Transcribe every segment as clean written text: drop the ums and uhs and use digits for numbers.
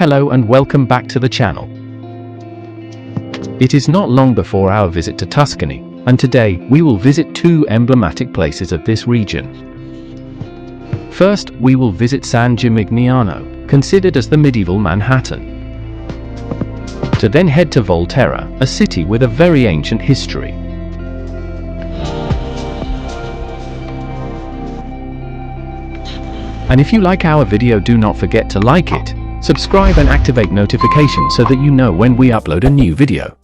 Hello and welcome back to the channel. It is not long before our visit to Tuscany, and today we will visit two emblematic places of this region. First, we will visit San Gimigniano, considered as the medieval Manhattan. To then head to Volterra, a city with a very ancient history. And if you like our video, do not forget to like it, subscribe and activate notifications so that you know when we upload a new video.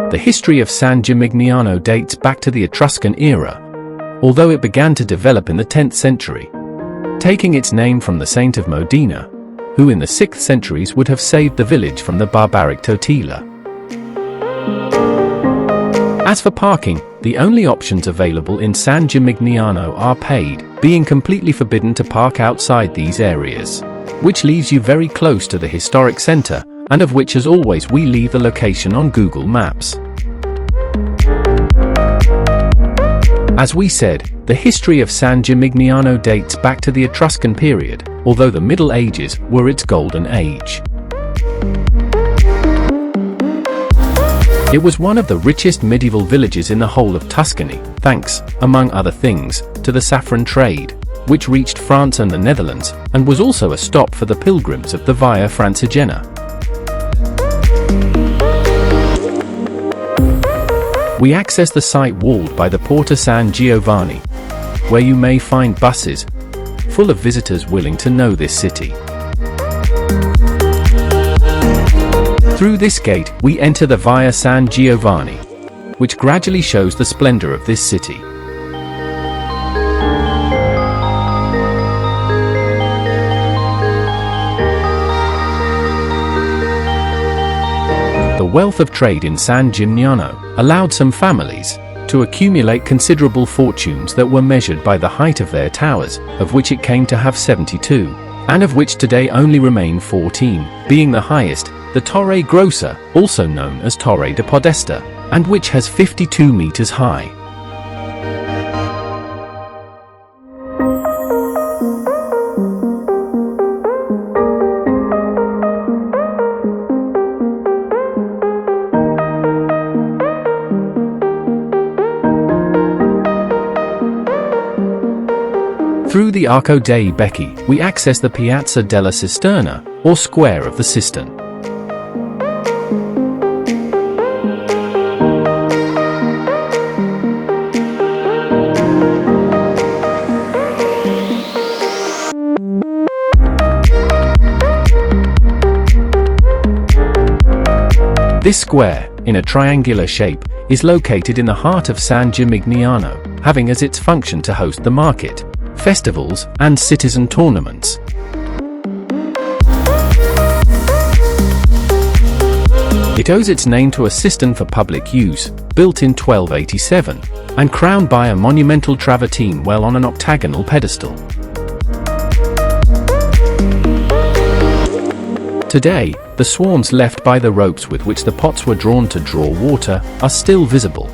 The history of San Gimigniano dates back to the Etruscan era, although it began to develop in the 10th century, taking its name from the Saint of Modena, who in the 6th centuries would have saved the village from the barbaric Totila. As for parking, the only options available in San Gimigniano are paid, being completely forbidden to park outside these areas, which leaves you very close to the historic center, and of which as always we leave the location on Google Maps. As we said, the history of San Gimigniano dates back to the Etruscan period, although the Middle Ages were its golden age. It was one of the richest medieval villages in the whole of Tuscany, thanks, among other things, to the saffron trade, which reached France and the Netherlands, and was also a stop for the pilgrims of the Via Francigena. We access the site walled by the Porta San Giovanni, where you may find buses full of visitors willing to know this city. Through this gate, we enter the Via San Giovanni, which gradually shows the splendor of this city. The wealth of trade in San Gimigniano allowed some families to accumulate considerable fortunes that were measured by the height of their towers, of which it came to have 72, and of which today only remain 14, being the highest, the Torre Grossa, also known as Torre del Podestá, and which has 52 meters high. Through the Arco dei Becchi, we access the Piazza della Cisterna, or Square of the Cistern. This square, in a triangular shape, is located in the heart of San Gimigniano, having as its function to host the market, festivals, and citizen tournaments. It owes its name to a cistern for public use, built in 1287, and crowned by a monumental travertine well on an octagonal pedestal. Today, the swarms left by the ropes with which the pots were drawn to draw water are still visible.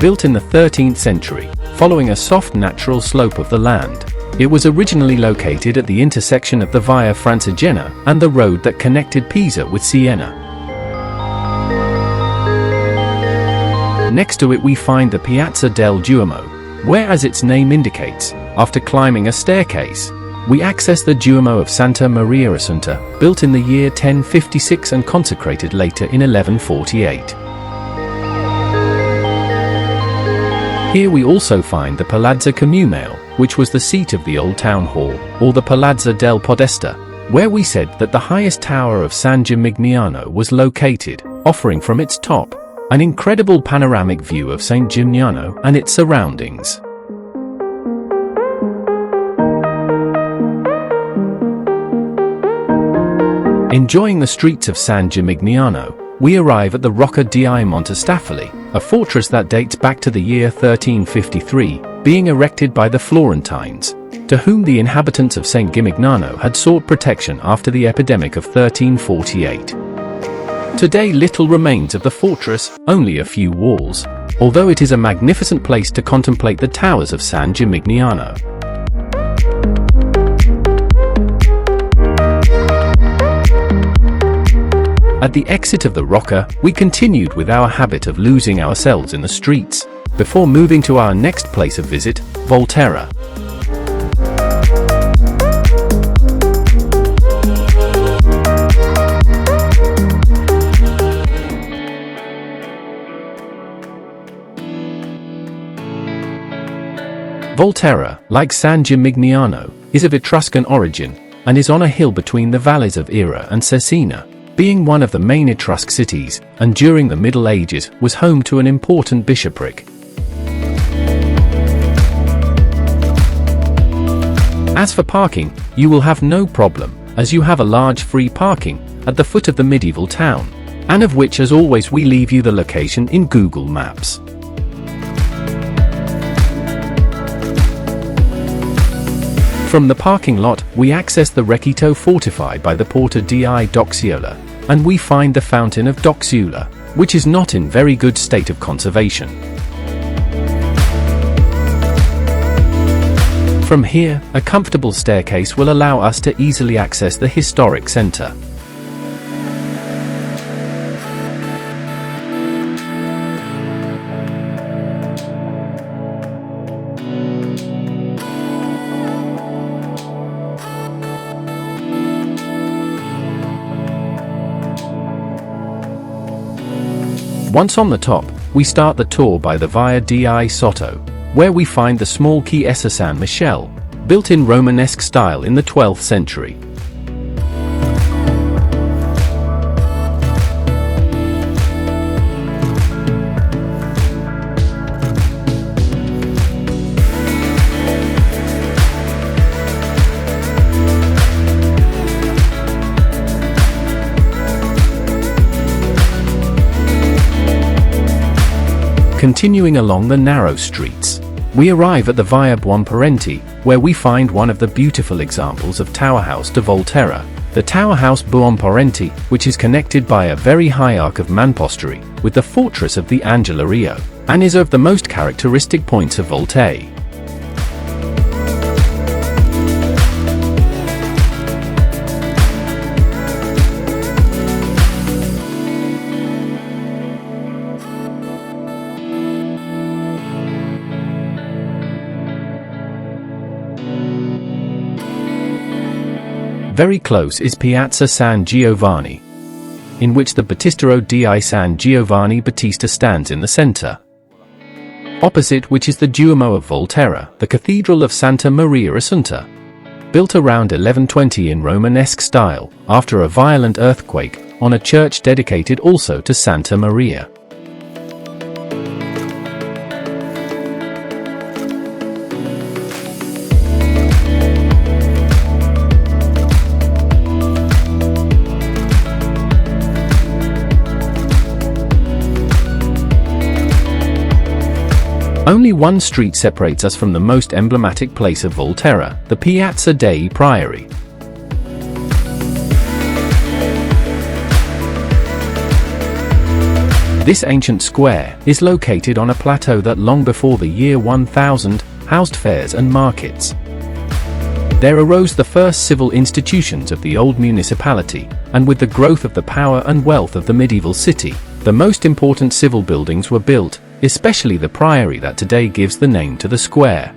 Built in the 13th century, following a soft natural slope of the land, it was originally located at the intersection of the Via Francigena and the road that connected Pisa with Siena. Next to it we find the Piazza del Duomo, where, as its name indicates, after climbing a staircase, we access the Duomo of Santa Maria Assunta, built in the year 1056 and consecrated later in 1148. Here we also find the Palazzo Comunale, which was the seat of the old town hall, or the Palazzo del Podestá, where we said that the highest tower of San Gimigniano was located, offering from its top an incredible panoramic view of San Gimigniano and its surroundings. Enjoying the streets of San Gimigniano, we arrive at the Rocca dei Montestafoli, a fortress that dates back to the year 1353, being erected by the Florentines, to whom the inhabitants of San Gimigniano had sought protection after the epidemic of 1348. Today little remains of the fortress, only a few walls, although it is a magnificent place to contemplate the towers of San Gimigniano. At the exit of the Rocca, we continued with our habit of losing ourselves in the streets, before moving to our next place of visit, Volterra. Volterra, like San Gimigniano, is of Etruscan origin, and is on a hill between the valleys of Era and Cesena, being one of the main Etrusc cities, and during the Middle Ages was home to an important bishopric. As for parking, you will have no problem, as you have a large free parking at the foot of the medieval town, and of which as always we leave you the location in Google Maps. From the parking lot, we access the Requito fortified by the Porta di Doxiola, and we find the Fountain of Doxiola, which is not in very good state of conservation. From here, a comfortable staircase will allow us to easily access the historic center. Once on the top, we start the tour by the Via di Sotto, where we find the small Chiesa San Michele, built in Romanesque style in the 12th century. Continuing along the narrow streets, we arrive at the Via Buonparenti, where we find one of the beautiful examples of Tower House de Volterra, the Tower House Buonparenti, which is connected by a very high arc of mampostery with the fortress of the Angelerio, and is of the most characteristic points of Volterra. Very close is Piazza San Giovanni, in which the Battistero di San Giovanni Battista stands in the center. Opposite which is the Duomo of Volterra, the Cathedral of Santa Maria Assunta, built around 1120 in Romanesque style, after a violent earthquake, on a church dedicated also to Santa Maria. Only one street separates us from the most emblematic place of Volterra, the Piazza dei Priori. This ancient square is located on a plateau that long before the year 1000 housed fairs and markets. There arose the first civil institutions of the old municipality, and with the growth of the power and wealth of the medieval city, the most important civil buildings were built, especially the priory that today gives the name to the square.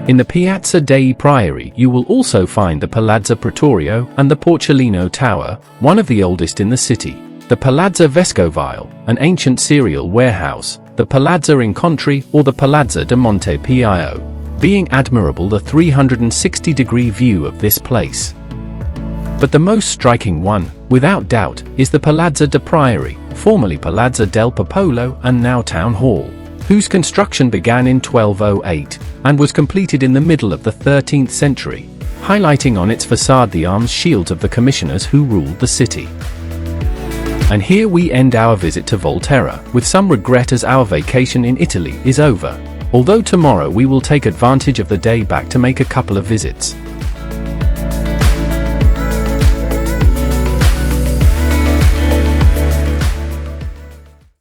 In the Piazza dei Priori you will also find the Palazzo Pretorio and the Porcellino Tower, one of the oldest in the city, the Palazzo Vescovile, an ancient cereal warehouse, the Palazzo Incontri or the Palazzo de Monte Pio, being admirable the 360-degree view of this place. But the most striking one, without doubt, is the Palazzo de Priori, formerly Palazzo del Popolo and now Town Hall, whose construction began in 1208, and was completed in the middle of the 13th century, highlighting on its facade the arms shields of the commissioners who ruled the city. And here we end our visit to Volterra, with some regret as our vacation in Italy is over. Although tomorrow we will take advantage of the day back to make a couple of visits.